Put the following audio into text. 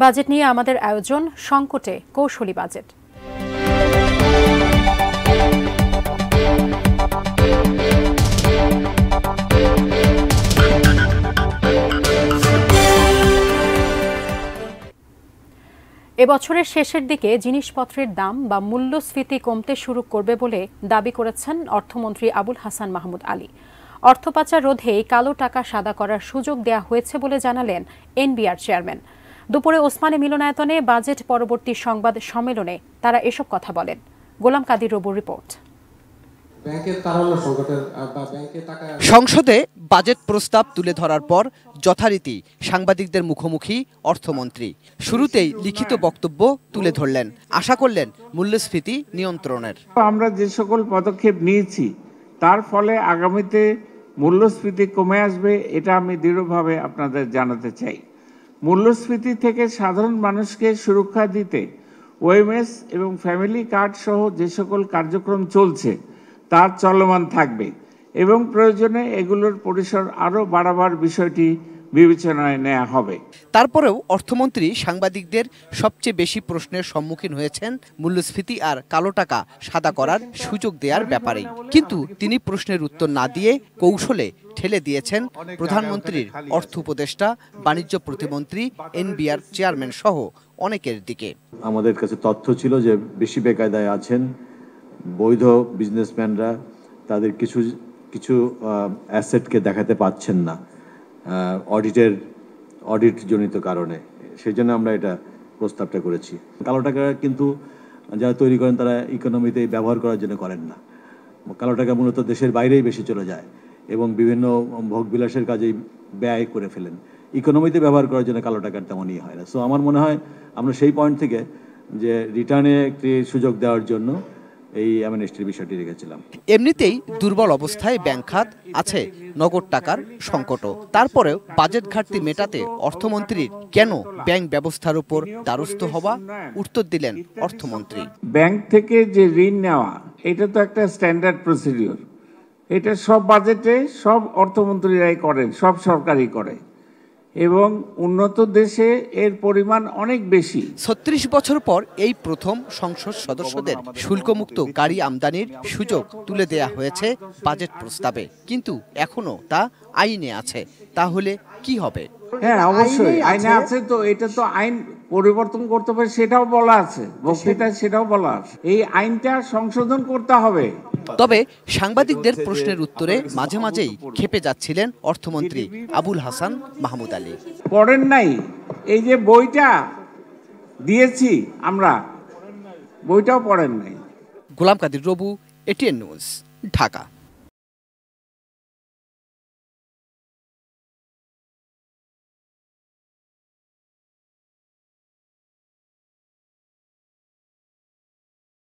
Budget নিয়ে আমাদের আয়োজন সংকটে কৌশলী বাজেট। এবছরের শেষের দিকে জিনিসপত্রের দাম বা মূল্যস্ফীতি কমতে শুরু করবে বলে দাবি করেছেন অর্থমন্ত্রী আবুল হাসান মাহমুদ আলী। অর্থপাচার রোধে কালো টাকা সাদা করার সুযোগ দেয়া হয়েছে বলে জানালেন এনবিআর চেয়ারম্যান। দুপুরে ওসমানী মিলনায়তনে বাজেট পরবর্তী সংবাদ সম্মেলনে তারা এসব কথা বলেন। গোলাম কাদির রবুর রিপোর্ট। সংসদে বাজেট প্রস্তাব তুলে ধরার পর যথারীতি সাংবাদিকদের মুখোমুখি অর্থমন্ত্রী শুরুতেই লিখিত বক্তব্য তুলে ধরলেন। আশা করলেন মূল্যস্ফীতি নিয়ন্ত্রণের। আমরা যে সকল পদক্ষেপ নিয়েছি তার ফলে আগামীতে মূল্যস্ফীতি কমে আসবে, এটা আমি দৃঢ়ভাবে আপনাদের জানাতে চাই। মূল্যস্ফীতি থেকে সাধারণ মানুষকে সুরক্ষা দিতে ওএমএস এবং ফ্যামিলি কার্ড সহ যে সকল কার্যক্রম চলছে তা চলমান থাকবে এবং প্রয়োজনে এগুলোর পরিসর আরও বাড়াবার বিষয়টি বিবেচনায় নেওয়া হবে। তারপরেও অর্থমন্ত্রী সাংবাদিকদের সবচেয়ে বেশি প্রশ্নের সম্মুখীন হয়েছেন মূল্যস্ফীতি আর কালো টাকা সাদা করার সুযোগ দেওয়ার ব্যাপারে। কিন্তু তিনি প্রশ্নের উত্তর না দিয়ে কৌশলে ঠেলে দিয়েছেন প্রধানমন্ত্রীর অর্থ উপদেষ্টা, বাণিজ্য প্রতিমন্ত্রী, এনবিআর চেয়ারম্যান সহ অনেকের দিকে। আমাদের কাছে তথ্য ছিল যে বেশি বেকায়দায় আছেন বৈধ বিজনেসম্যানরা, তাদের কিছু অ্যাসেটকে দেখাতে পাচ্ছেন না অডিট জনিত কারণে। সেই জন্য আমরা এটা প্রস্তাবটা করেছি। কালো টাকা কিন্তু যারা তৈরি করেন তারা ইকোনমিতে ব্যবহার করার জন্য করেন না। কালো টাকা মূলত দেশের বাইরেই বেশি চলে যায় এবং বিভিন্ন ভোগবিলাসের কাজেই ব্যয় করে ফেলেন। ইকোনমিতে ব্যবহার করার জন্য কালো টাকার তেমনই হয় না। সো আমার মনে হয় আমরা সেই পয়েন্ট থেকে যে রিটার্নে একটি সুযোগ দেওয়ার জন্য এই অ্যামনেস্টির বিষয়টি রেখেছিলাম। এমনিতেই দুর্বল অবস্থায় ব্যাংক খাত, আছে নগদ টাকার সংকটও। তারপরেও বাজেট ঘাটতি মেটাতে অর্থমন্ত্রীর কেন ব্যাংক ব্যবস্থার উপর দ্বারস্থ হওয়া উত্তর দিলেন অর্থমন্ত্রী। ব্যাংক থেকে যে ঋণ নেওয়া এটা তো একটা স্ট্যান্ডার্ড প্রসিডিওর। এটা সব বাজেটে সব অর্থমন্ত্রীরাই করেন, সব সরকারই করে এবং উন্নত দেশে এর পরিমাণ অনেক বেশি। ৩৬ বছর পর এই প্রথম সংসদ সদস্যদের শুল্কমুক্ত গাড়ি আমদানির সুযোগ তুলে দেয়া হয়েছে বাজেট প্রস্তাবে, কিন্তু এখনো তা আইনে আছে। তাহলে কি হবে? হ্যাঁ, অবশ্যই আইনে আছে, তো এটা তো আইন পরিবর্তন করতে হবে সেটাও বলা আছে, বক্তৃতায় সেটাও বলা আছে। এই আইনটা সংশোধন করতে হবে। তবে সাংবাদিকদের প্রশ্নের উত্তরে মাঝে মাঝেই ক্ষেপে যাচ্ছিলেন অর্থমন্ত্রী আবুল হাসান মাহমুদ আলী। পড়েন নাই? এই যে বইটা দিয়েছি আমরা, বইটাও পড়েন নাই। গোলাম কাদির রবু, এটিএন নিউজ, ঢাকা।